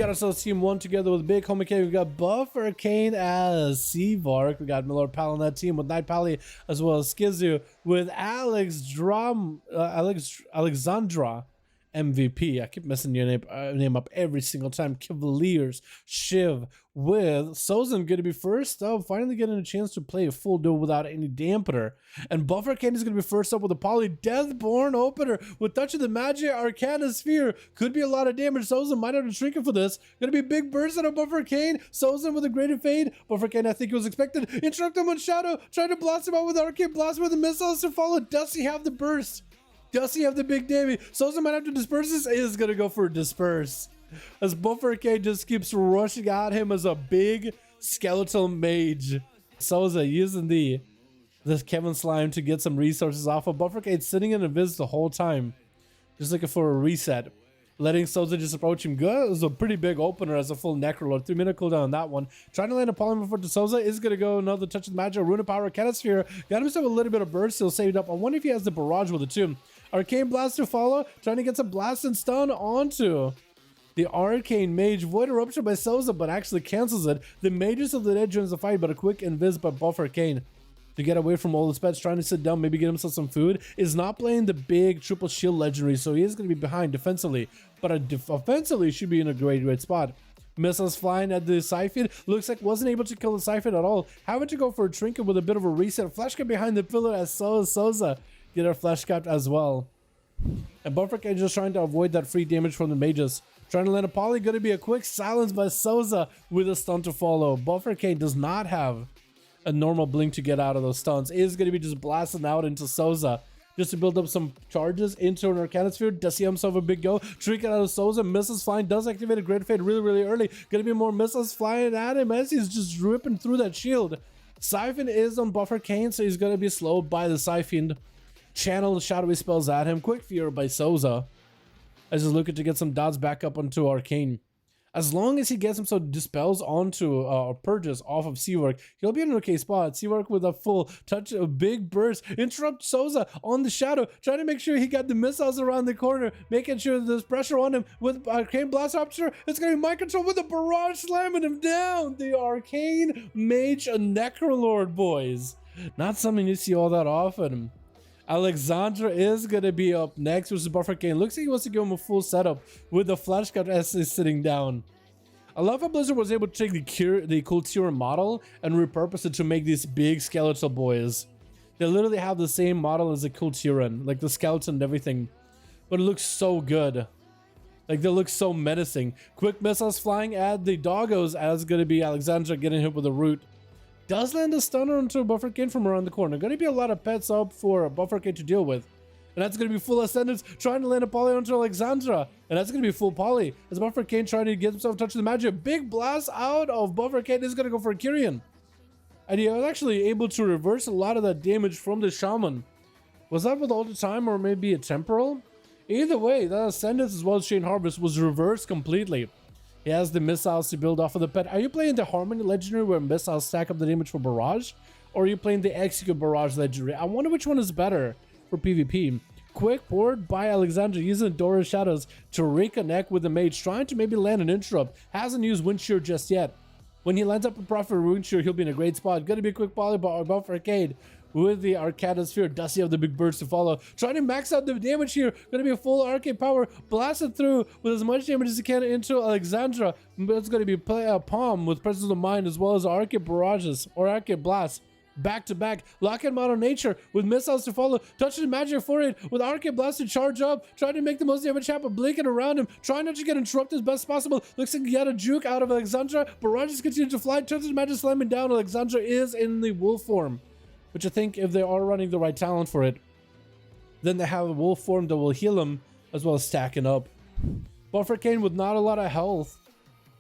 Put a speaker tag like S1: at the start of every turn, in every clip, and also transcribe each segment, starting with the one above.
S1: got ourselves team 1 together with Big Homie K. We got Buffer Kane as Seavark. We got Miller Pal on that team with Night Pally as well as Skizu with Alexandra MVP. I keep messing your name up every single time. Cavaliers, Shiv with Sozin going to be first up, finally getting a chance to play a full duel without any dampener. And Buffer Kane is going to be first up with a Poly Deathborn opener with Touch of the Magic Arcana Sphere. Could be a lot of damage. Sozin might have to shrink it for this. Going to be a big burst out of Buffer Kane. Sozin with a Greater Fade. Buffer Kane, I think he was expected. Interrupt him on Shadow. Trying to blast him out with Arcane Blast with the missiles to follow. Does he have the burst? Does he have the big damage? Sozin might have to disperse this. Is going to go for a disperse. As Buffer K just keeps rushing at him as a big skeletal mage. Souza using this Kevin Slime to get some resources off of Buffer K, sitting in a Viz the whole time. Just looking for a reset. Letting Souza just approach him good. It was a pretty big opener as a full Necrolord. 3-minute cooldown on that one. Trying to land a polymorph to Souza. Is going to go another Touch of the Magic. Rune of Power, Canosphere. Got himself a little bit of burst. Still saved up. I wonder if he has the barrage with it too. Arcane Blast to follow. Trying to get some blast and stun onto the Arcane Mage. Void Eruption by Souza, but actually cancels it. The Mages of the Dead joins the fight, but a quick invis by Buffer Kane to get away from all the pets. Trying to sit down, maybe get himself some food. Is not playing the big triple shield legendary, so he is going to be behind defensively, but offensively should be in a great spot. Missiles flying at the Siphon. Looks like wasn't able to kill the Siphon at all. Having to go for a trinket with a bit of a reset. Flash cut behind the pillar as Souza get our flash capped as well. And Buffer Kane just trying to avoid that free damage from the mages. Trying to land a poly. Going to be a quick silence by Souza with a stun to follow. Buffer Kane does not have a normal blink to get out of those stuns. Is going to be just blasting out into Souza just to build up some charges into an Arcana Sphere. Does he himself a big go? Trick it out of Souza. Missiles flying. Does activate a Great Fade really early. Going to be more missiles flying at him as he's just ripping through that shield. Siphon is on Buffer Kane, so he's going to be slowed by the Siphon. Channel shadowy spells at him. Quick Fear by Souza as he's looking to get some dots back up onto Arcane. As long as he gets himself dispels onto purges off of Seavark, he'll be in an okay spot. Seavark with a full touch of big burst. Interrupt Souza on the shadow, trying to make sure he got the missiles around the corner, making sure there's pressure on him with Arcane Blast Rupture. It's going to be mind control with a barrage slamming him down. The Arcane Mage Necrolord, boys. Not something you see all that often. Alexandra is going to be up next, which is Buffer Kane. Looks like he wants to give him a full setup with the flash cut as he's sitting down. I love how Blizzard was able to take the Kultiran model and repurpose it to make these big skeletal boys. They literally have the same model as the Kultiran, like the skeleton and everything. But it looks so good. Like, they look so menacing. Quick missiles flying at the doggos as going to be Alexandra getting hit with a root. Does land a stunner onto Buffer Kane from around the corner. Going to be a lot of pets up for Buffer Kane to deal with. And that's going to be full ascendance, trying to land a poly onto Alexandra. And that's going to be full poly. As Buffer Kane trying to get himself touch the magic. Big blast out of Buffer Kane is going to go for a Kyrian. And he was actually able to reverse a lot of that damage from the Shaman. Was that with all the time or maybe a temporal? Either way, that ascendance as well as Chain Harvest was reversed completely. He has the missiles to build off of the pet. Are you playing the Harmony Legendary where missiles stack up the damage for Barrage? Or are you playing the Execute Barrage Legendary? I wonder which one is better for PvP. Quick board by Alexandra using Dora Shadows to reconnect with the Mage, trying to maybe land an interrupt. Hasn't used Wind Shear just yet. When he lands up a Prophet Wind Shear, he'll be in a great spot. Gonna be a quick poly above Arcade with the Arcana Sphere. Does he have the big burst to follow? Trying to max out the damage here. Gonna be a full Arcade Power. Blasted through with as much damage as he can into Alexandra. But it's gonna be Palm with Presence of Mind as well as Arcade Barrages or Arcade Blast. Back to back, lock in Modern Nature with missiles to follow, touching magic for it with Arcade Blast to charge up, trying to make the most damage happen, blinking around him, trying not to get interrupted as best possible. Looks like he got a juke out of Alexandra. Barrages continue to fly, touching magic slamming down. Alexandra is in the wolf form, which I think if they are running the right talent for it, then they have a wolf form that will heal him as well as stacking up. Buffer Kane with not a lot of health,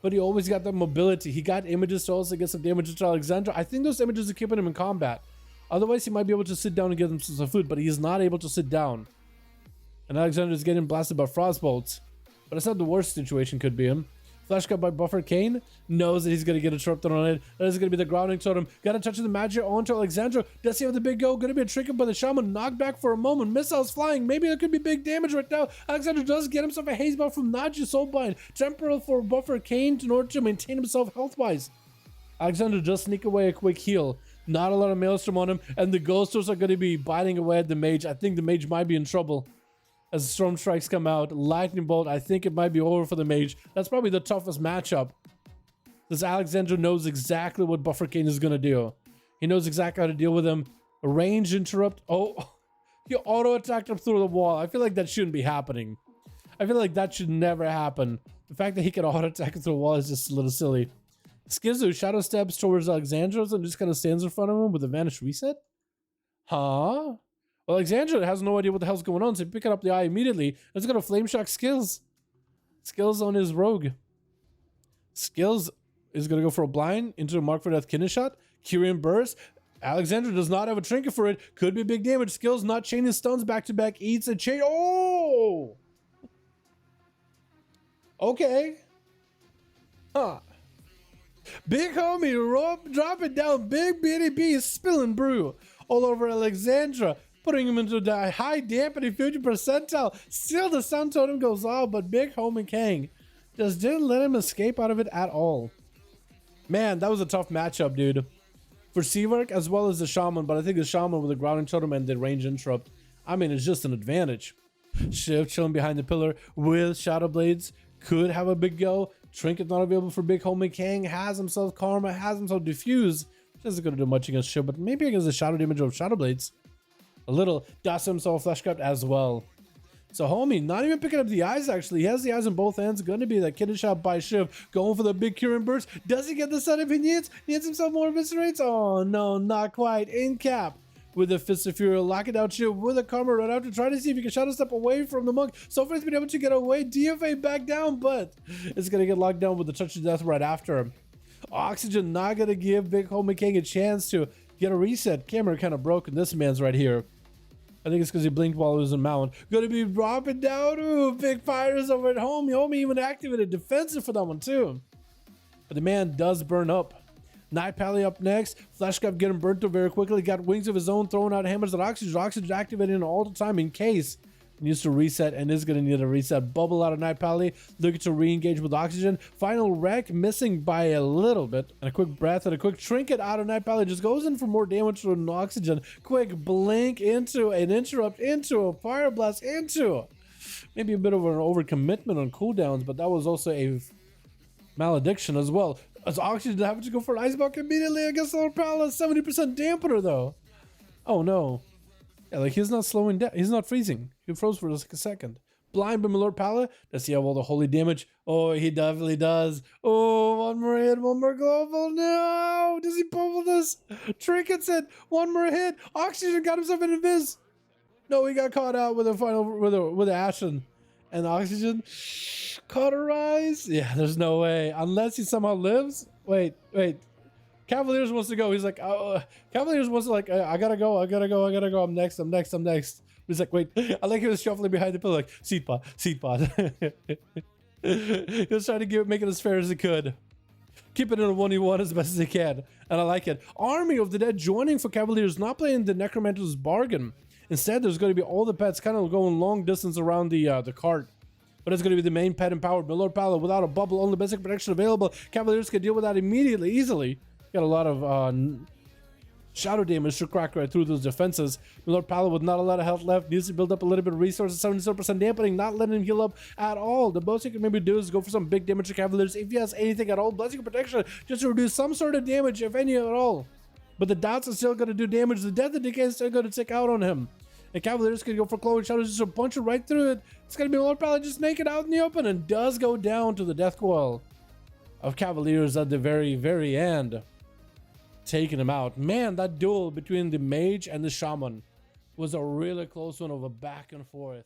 S1: but he always got that mobility. He got images to also get some damage to Alexandra. I think those images are keeping him in combat. Otherwise, he might be able to sit down and get himself some food, but he is not able to sit down. And Alexandra is getting blasted by frostbolts. But it's not the worst situation could be him. Flash cut by Buffer Kane. Knows that he's going to get interrupted on it. That is going to be the grounding totem. Got to touch the magic onto Alexandra. Does he have the big go? Going to be a trinket by the Shaman. Knocked back for a moment. Missiles flying. Maybe there could be big damage right now. Alexandra does get himself a haze buff from Naji Soulbind. Temporal for Buffer Kane in order to maintain himself health-wise. Alexandra just sneak away a quick heal. Not a lot of Maelstrom on him. And the Ghosters are going to be biting away at the Mage. I think the Mage might be in trouble. As the Storm Strikes come out, Lightning Bolt, I think it might be over for the Mage. That's probably the toughest matchup. This Alexandra knows exactly what Buffer Kane is going to do. He knows exactly how to deal with him. A range interrupt. Oh, he auto-attacked him through the wall. I feel like that shouldn't be happening. I feel like that should never happen. The fact that he can auto-attack through the wall is just a little silly. Skizu shadow steps towards Alexandra and just kind of stands in front of him with a Vanish Reset. Huh? Well, Alexandra has no idea what the hell's going on, so picking up the eye immediately. It's going to Flame Shock Skills. Skills on his rogue. Skills is going to go for a blind into a Mark for Death Kidney Shot. Kyrian Burst. Alexandra does not have a trinket for it. Could be big damage. Skills not chaining stones back to back. Eats a chain. Oh! Okay. Huh. Big homie dropping down big BDB spilling brew all over Alexandra. Putting him into the high dampening 50 percentile. Still the Sun Totem goes off, but Big Homie Kang just didn't let him escape out of it at all. Man, that was a tough matchup, dude. For Seavark as well as the Shaman, but I think the Shaman with the grounding totem and the range interrupt, I mean, it's just an advantage. Shiv chilling behind the pillar with Shadow Blades. Could have a big go. Trinket not available for Big Homie Kang. Has himself Karma, has himself Diffuse. Isn't going to do much against Shiv, but maybe against the Shadow damage of Shadow Blades. A little. Does himself Flesh Cut as well. So homie, not even picking up the eyes actually. He has the eyes in both hands. Going to be that kidney shot by Shiv. Going for the big Kyrian Burst. Does he get the setup he needs? Needs himself more eviscerates? Oh no, not quite. In cap. With the Fist of Fury, lock it out Shiv with a Karma right out to try to see if he can shadow step away from the monk. So far he's been able to get away. DFA back down, but it's going to get locked down with the Touch of Death right after him. Oxygen not going to give Big Homie King a chance to get a reset. Camera kind of broken. This man's right here. I think it's because he blinked while he was in mount. Gonna be dropping down. Ooh, big fires over at home. Homie even activated defensive for that one too. But the man does burn up. Night Pally up next. Flash Cup getting burnt up very quickly. Got wings of his own, throwing out hammers at Oxygen. Oxygen activating all the time in case he needs to reset and is going to need a reset. Bubble out of Night Pally. Looking to re-engage with Oxygen. Final wreck missing by a little bit. And a quick breath and a quick trinket out of Night Pally. Just goes in for more damage to an Oxygen. Quick blink into an interrupt, into a fire blast, into maybe a bit of an overcommitment on cooldowns, but that was also a malediction as well. As Oxygen having to go for an Ice Buck immediately against Lord Palace. 70% dampener though. Oh no. Yeah, like he's not slowing down. He's not freezing. He froze for like a second. Blind by Lord Pala. Does he have all the holy damage? Oh, he definitely does. Oh, one more hit, one more global. No! Does he pummel this? Trinkets it. One more hit. Oxygen got himself in a viz. No, he got caught out with a final with a Ashen. And Oxygen cauterized. Yeah, there's no way. Unless he somehow lives. Wait. Cavaliers wants to go. He's like, Cavaliers wants to like, I gotta go. I'm next. He's like, wait. I like he was shuffling behind the pillar, like, seat pod. He was trying to make it as fair as he could. Keep it in a 1v1 as best as he can. And I like it. Army of the Dead joining for Cavaliers, not playing the Necromancer's Bargain. Instead, there's going to be all the pets kind of going long distance around the cart. But it's going to be the main pet empowered. But Lord Pala without a bubble, only basic protection available. Cavaliers can deal with that immediately, easily. Got a lot of shadow damage to crack right through those defenses. Lord Pala with not a lot of health left. Needs to build up a little bit of resources. 77% dampening, not letting him heal up at all. The most he can maybe do is go for some big damage to Cavaliers. If he has anything at all, Blessing of Protection just to reduce some sort of damage, if any at all. But the dots are still going to do damage. The Death of Decay is still going to tick out on him. And Cavaliers can go for Cloven Shadows, just to punch it right through it. It's going to be Lord Pala just naked out in the open and does go down to the death coil of Cavaliers at the very, very end. Taking him out. Man, that duel between the Mage and the Shaman was a really close one of a back and forth.